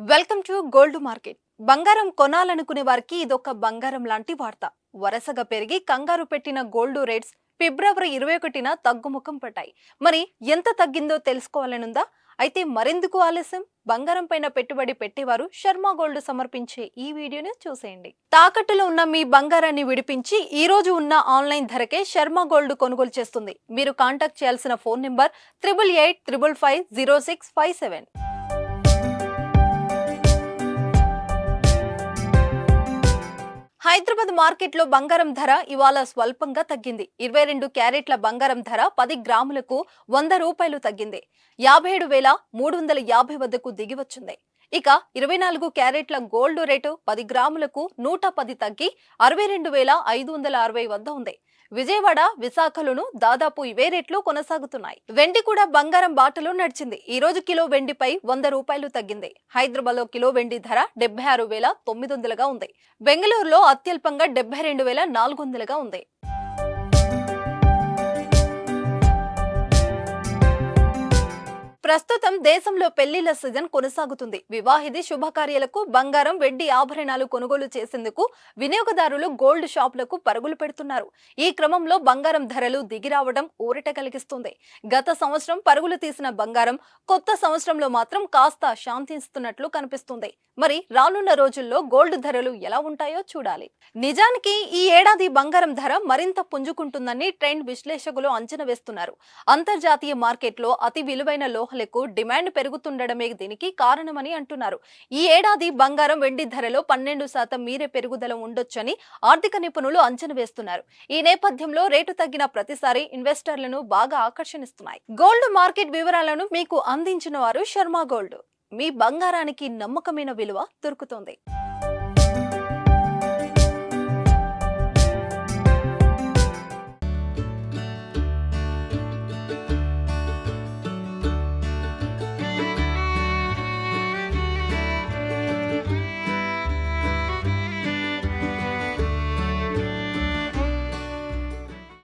Welcome to gold market. బంగారం కొనాలనుకునే వారికి ఇదొక బంగారం లాంటి వార్త. వరసగా పెరిగి కంగారు పెట్టిన గోల్డ్ రేట్స్ ఫిబ్రవరి 21న తగ్గుముఖం పట్టాయి. మరి ఎంత తగ్గిందో తెలుసుకోవాలనుందా? అయితే మరెందుకు ఆలస్యం? బంగారం పైన పెట్టుబడి పెట్టేవారు శర్మ గోల్డ్ సమర్పించే ఈ వీడియోని చూసేయండి. తాకట్టులో ఉన్న మీ బంగారాన్ని విడిపించి ఈ రోజు ఉన్న ఆన్లైన్ ధరకే శర్మ గోల్డ్ కొనుగోలు చేస్తుంది. మీరు కాంటాక్ట్ చేయాల్సిన ఫోన్ నెంబర్ 8885550657. హైదరాబాద్ మార్కెట్లో బంగారం ధర ఇవాళ స్వల్పంగా తగ్గింది. 22 క్యారెట్ల బంగారం ధర 10 గ్రాములకు 100 రూపాయలు తగ్గింది. 57,350 వద్దకు దిగి వచ్చింది. ఇక 24 క్యారెట్ల గోల్డ్ రేటు 10 గ్రాములకు 110 తగ్గి 62,560 వద్ద ఉంది. విజయవాడ, విశాఖలోను దాదాపు ఇవే రేట్లు కొనసాగుతున్నాయి. వెండి కూడా బంగారం బాటలో నడిచింది. ఈ రోజు కిలో వెండిపై 100 రూపాయలు తగ్గింది. హైదరాబాద్ లో కిలో వెండి ధర 76,900గా ఉంది. బెంగళూరులో అత్యల్పంగా 72,400గా ఉంది. ప్రస్తుతం దేశంలో పెళ్లిళ్ల సీజన్ కొనసాగుతుంది. వివాహిది శుభకార్యాలకు బంగారం, వెండి ఆభరణాలు కొనుగోలు చేసేందుకు వినియోగదారులు గోల్డ్ షాపులకు పరుగులు పెడుతున్నారు. ఈ క్రమంలో బంగారం ధరలు దిగిరావడం ఊరట కలిగిస్తుంది. గత సంవత్సరం పరుగులు తీసిన బంగారం కొత్త సంవత్సరంలో మాత్రం కాస్త శాంతిస్తున్నట్లు కనిపిస్తుంది. మరి రానున్న రోజుల్లో గోల్డ్ ధరలు ఎలా ఉంటాయో చూడాలి. నిజానికి ఈ ఏడాది బంగారం ధర మరింత పుంజుకుంటుందని ట్రెండ్ విశ్లేషకులు అంచనా వేస్తున్నారు. అంతర్జాతీయ మార్కెట్లో అతి విలువైన లోహాలకు డిమాండ్ పెరుగుతుండడమే దీనికి కారణమని అంటున్నారు. ఈ ఏడాది బంగారం, వెండి ధరలో 12% మీరే పెరుగుదల ఉండొచ్చని ఆర్థిక నిపుణులు అంచనా వేస్తున్నారు. ఈ నేపథ్యంలో రేటు తగ్గిన ప్రతిసారి ఇన్వెస్టర్లను బాగా ఆకర్షణిస్తున్నాయి. గోల్డ్ మార్కెట్ వివరాలను మీకు అందించిన వారు శర్మ గోల్డ్. మీ బంగారానికి నమ్మకమైన విలువ దొరుకుతుంది.